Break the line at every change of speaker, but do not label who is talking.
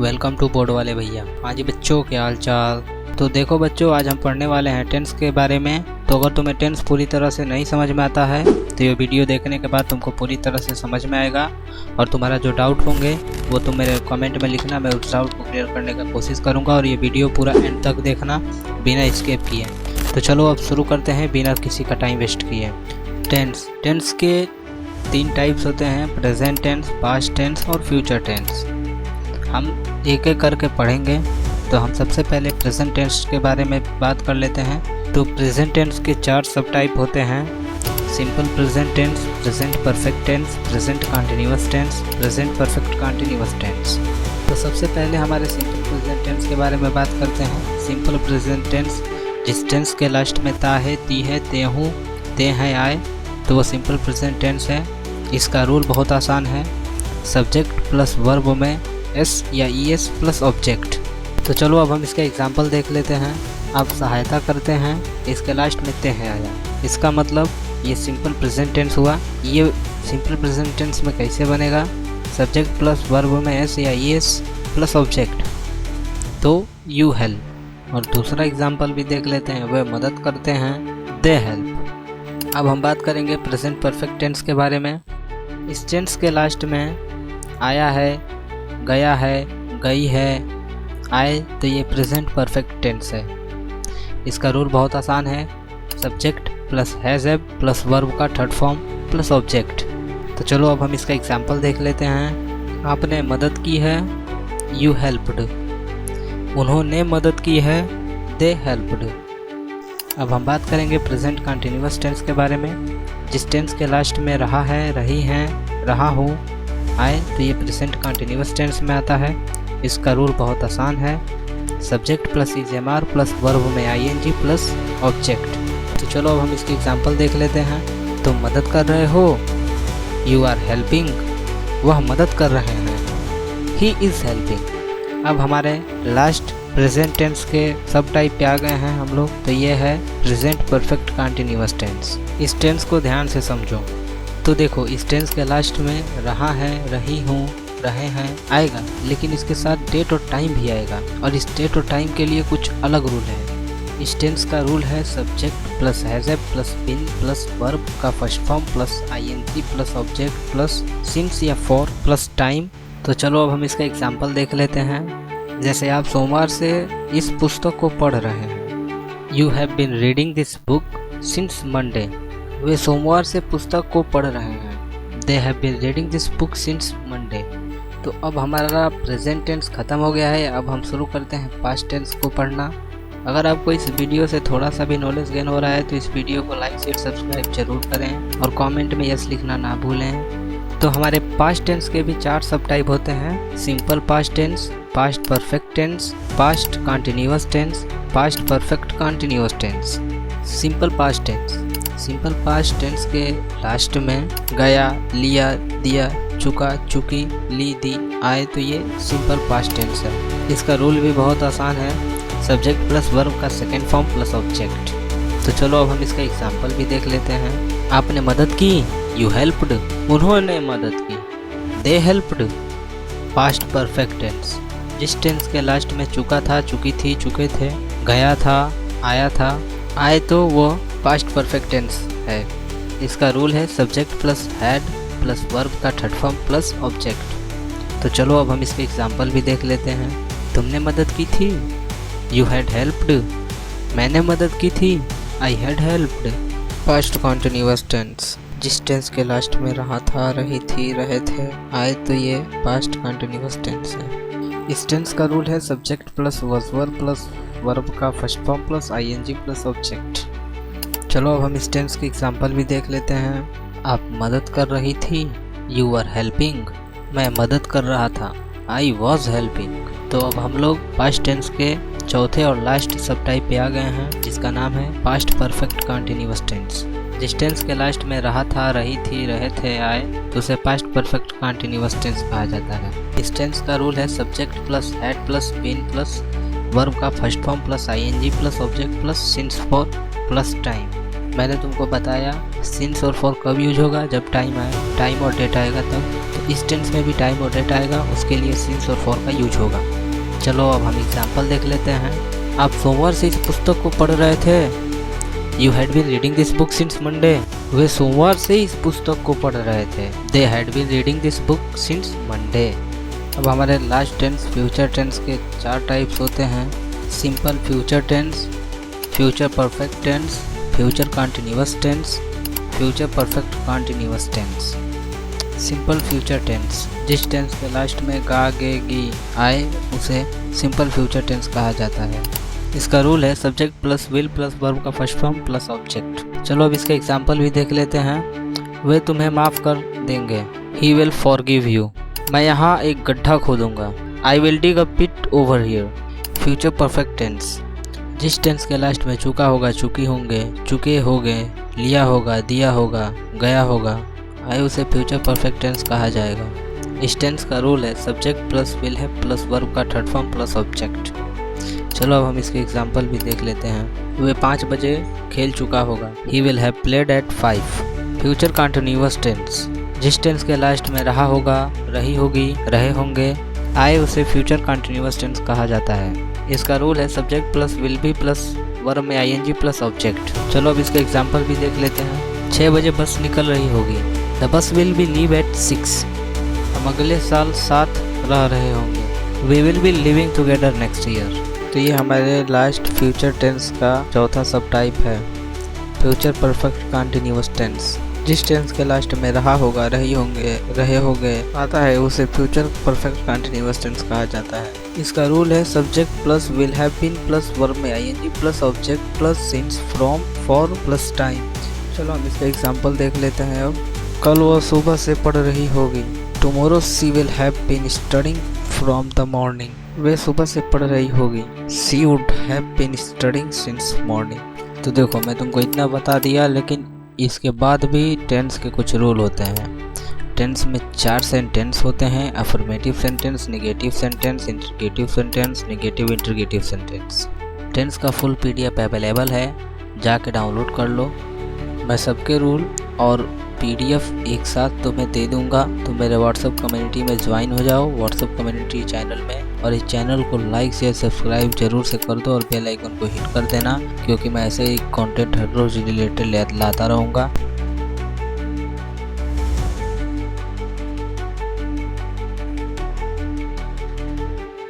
Welcome to board वाले भैया। हाँ जी बच्चों, क्या हाल चाल। तो देखो बच्चों, आज हम पढ़ने वाले हैं टेंस के बारे में। तो अगर तुम्हें टेंस पूरी तरह से नहीं समझ में आता है तो ये वीडियो देखने के बाद तुमको पूरी तरह से समझ में आएगा। और तुम्हारा जो डाउट होंगे वो तुम मेरे कमेंट में लिखना, मैं उस डाउट को क्लियर करने का कोशिश करूँगा। और ये वीडियो पूरा एंड तक देखना बिना स्किप किए। तो चलो अब शुरू करते हैं बिना किसी का टाइम वेस्ट किए। टेंस के 3 टाइप्स होते हैं, प्रेजेंट टेंस, पास्ट टेंस और फ्यूचर टेंस। हम एक एक करके पढ़ेंगे। तो हम सबसे पहले प्रेजेंट टेंस के बारे में बात कर लेते हैं। तो प्रेजेंट टेंस के 4 सब टाइप होते हैं, simple present tense, present perfect tense, present continuous tense, present perfect continuous tense. तो सबसे पहले हमारे सिंपल प्रेजेंट टेंस के बारे में बात करते हैं। सिंपल प्रेजेंट टेंस जिस टेंस के लास्ट में ता है, ती है, ते हूँ, ते हैं, आए, तो वो सिंपल प्रेजेंट टेंस है। इसका रूल बहुत आसान है, सब्जेक्ट प्लस वर्ब में एस या ई एस प्लस ऑब्जेक्ट। तो चलो अब हम इसका एग्जाम्पल देख लेते हैं। आप सहायता करते हैं, इसके लास्ट में ते हैं आया, इसका मतलब ये सिंपल प्रेजेंट टेंस हुआ। ये सिंपल प्रेजेंट टेंस में कैसे बनेगा, सब्जेक्ट प्लस वर्ब में एस या ई एस प्लस ऑब्जेक्ट, तो यू हेल्प। और दूसरा एग्जाम्पल भी देख लेते हैं, वह मदद करते हैं, दे हेल्प। अब हम बात करेंगे प्रेजेंट परफेक्ट टेंस के बारे में। इस टेंस के लास्ट में आया है, गया है, गई है, आए, तो ये प्रेजेंट परफेक्ट टेंस है। इसका रूल बहुत आसान है, subject plus has have plus verb का थर्ड फॉर्म प्लस ऑब्जेक्ट। तो चलो अब हम इसका एग्जाम्पल देख लेते हैं। आपने मदद की है, यू हेल्प्ड। उन्होंने मदद की है, दे हेल्प्ड। अब हम बात करेंगे प्रेजेंट कंटिन्यूअस टेंस के बारे में। जिस टेंस के लास्ट में रहा है, रही हैं, रहा हूँ, आए, तो ये प्रेजेंट कंटिन्यूअस टेंस में आता है। इसका रूल बहुत आसान है, subject plus is am are plus verb में I N G plus object. तो चलो अब हम इसके एग्जाम्पल देख लेते हैं। तुम मदद कर रहे हो, यू आर हेल्पिंग। वह मदद कर रहे हैं, ही इज़ हेल्पिंग। अब हमारे लास्ट प्रेजेंट टेंस के सब टाइप पे आ गए हैं हम लोग। तो ये है प्रेजेंट परफेक्ट कंटिन्यूअस टेंस। इस टेंस को ध्यान से समझो। तो देखो, इस टेंस के लास्ट में रहा है, रही हूँ, रहे हैं आएगा, लेकिन इसके साथ डेट और टाइम भी आएगा। और इस डेट और टाइम के लिए कुछ अलग रूल है। इस टेंस का रूल है subject plus has have plus been plus verb का first form plus ING plus object plus since या फॉर प्लस टाइम। तो चलो अब हम इसका एग्जाम्पल देख लेते हैं। जैसे आप सोमवार से इस पुस्तक को पढ़ रहे हैं, you have been reading this book since Monday. वे सोमवार से पुस्तक को पढ़ रहे हैं, they have been reading this book since Monday. तो अब हमारा प्रेजेंट टेंस ख़त्म हो गया है। अब हम शुरू करते हैं पास्ट टेंस को पढ़ना। अगर आपको इस वीडियो से थोड़ा सा भी नॉलेज गेन हो रहा है तो इस वीडियो को लाइक शेयर सब्सक्राइब जरूर करें और कमेंट में यस लिखना ना भूलें। तो हमारे पास्ट टेंस के भी 4 सब टाइप होते हैं, simple past tense, past perfect tense, past continuous tense, past perfect continuous tense. Simple past tense, simple past tense के लास्ट में गया, लिया, दिया, चुका, चुकी, ली, दी, आए, तो ये सिंपल पास्ट टेंस है। इसका रूल भी बहुत आसान है, सब्जेक्ट प्लस वर्ब का सेकेंड फॉर्म प्लस ऑब्जेक्ट। तो चलो अब हम इसका एग्जाम्पल भी देख लेते हैं। आपने मदद की, यू हेल्प्ड। उन्होंने मदद की, they helped. Past perfect tense जिस टेंस के लास्ट में चुका था, चुकी थी, चुके थे, गया था, आया था, आए, तो वो पास्ट परफेक्ट टेंस है। इसका रूल है subject plus had plus verb का थर्ड फॉर्म प्लस ऑब्जेक्ट। तो चलो अब हम इसके एग्जाम्पल भी देख लेते हैं। तुमने मदद की थी, यू हैड हेल्प्ड। मैंने मदद की थी, I had helped. Past continuous tense जिस टेंस के लास्ट में रहा था, रही थी, रहे थे, आए, तो ये पास्ट कंटिन्यूअस टेंस है। इस टेंस का रूल है subject plus was verb plus verb का first form plus ING plus object. चलो अब हम इस टेंस के एग्जाम्पल भी देख लेते हैं। आप मदद कर रही थी, यू आर हेल्पिंग। मैं मदद कर रहा था, आई वॉज हेल्पिंग। तो अब हम लोग पास्ट टेंस के चौथे और लास्ट सब टाइप पे आ गए हैं, जिसका नाम है पास्ट परफेक्ट कंटिन्यूअस टेंस। जिस टेंस के लास्ट में रहा था, रही थी, रहे थे, आए, तो उसे पास्ट परफेक्ट कंटिन्यूअस टेंस कहा जाता है। इस टेंस का रूल है subject plus had plus been plus verb का first form plus ING plus object plus since for plus time. मैंने तुमको बताया सिंस और फॉर कब यूज होगा, जब टाइम आए, टाइम और डेट आएगा तब। तो इस टेंस में भी टाइम और डेट आएगा, उसके लिए सिंस और फॉर का यूज होगा। चलो अब हम एग्जाम्पल देख लेते हैं। आप सोमवार से इस पुस्तक को पढ़ रहे थे। You had been reading this book since Monday. वे सोमवार से इस पुस्तक को पढ़ रहे थे। They had been reading this book since Monday. अब हमारे लास्ट टेंस फ्यूचर टेंस के 4 टाइप्स होते हैं। Simple future tense, future perfect tense, future continuous tense, future perfect continuous tense. Simple future tense, जिस टेंस के लास्ट में गा गे गी आए उसे सिंपल फ्यूचर टेंस कहा जाता है। इसका रूल है subject plus will plus verb का फर्स्ट फॉर्म प्लस ऑब्जेक्ट। चलो अब इसके एग्जाम्पल भी देख लेते हैं। वे तुम्हें माफ़ कर देंगे। He will forgive you. मैं यहाँ एक गड्ढा खोदूंगा। I will dig a pit over here. Future perfect tense, जिस टेंस के लास्ट में चुका होगा, चुकी होंगे, चुके होगे, लिया होगा, दिया होगा, गया होगा, आए उसे फ्यूचर परफेक्ट टेंस कहा जाएगा। इस टेंस का रूल है सब्जेक्ट प्लस विल है प्लस वर्ब का थर्ड फॉर्म प्लस ऑब्जेक्ट। चलो अब हम इसके एग्जाम्पल भी देख लेते हैं। वह 5 बजे खेल चुका होगा। He will have played at 5। Future continuous tense, जिस टेंस के लास्ट में रहा होगा, रही होगी, रहे होंगे, आए उसे फ्यूचर कंटिन्यूअस टेंस कहा जाता है। इसका रूल है subject plus will be plus verb में आईएनजी प्लस ऑब्जेक्ट। चलो अब इसके एग्जाम्पल भी देख लेते हैं। 6 बजे बस निकल रही होगी। The bus will be leave at 6। हम अगले साल साथ रह रहे होंगे। We will be living together next year. तो ये हमारे लास्ट फ्यूचर टेंस का चौथा सब टाइप है, फ्यूचर परफेक्ट कंटिन्यूअस टेंस। जिस टेंस के लास्ट में रहा होगा, रही होंगे, रहे होंगे आता है उसे फ्यूचर परफेक्ट कंटिन्यूअस टेंस कहा जाता है। इसका रूल है subject plus will have been plus verb में ING plus object plus since from for plus time. चलो हम इसका एग्जाम्पल देख लेते हैं। अब कल वह सुबह से पढ़ रही होगी। Tomorrow she will have been studying from the morning. वे सुबह से पढ़ रही होगी। She would have been studying since morning. तो देखो मैं तुमको इतना बता दिया, लेकिन इसके बाद भी टेंस के कुछ रूल होते हैं। टेंस में 4 सेंटेंस होते हैं, affirmative sentence, negative sentence, interrogative sentence, negative interrogative sentence. Tense का फुल पीडीएफ अवेलेबल है, जाके डाउनलोड कर लो। मैं सबके रूल और पीडीएफ एक साथ तुम्हें दे दूंगा। तो मेरे व्हाट्सएप कम्युनिटी में ज्वाइन हो जाओ, व्हाट्सएप कम्युनिटी चैनल में, और इस चैनल को लाइक शेयर सब्सक्राइब जरूर से कर दो और बेल आइकन को हिट कर देना, क्योंकि मैं ऐसे ही कंटेंट हर रोज रिलेटेड लाता रहूँगा।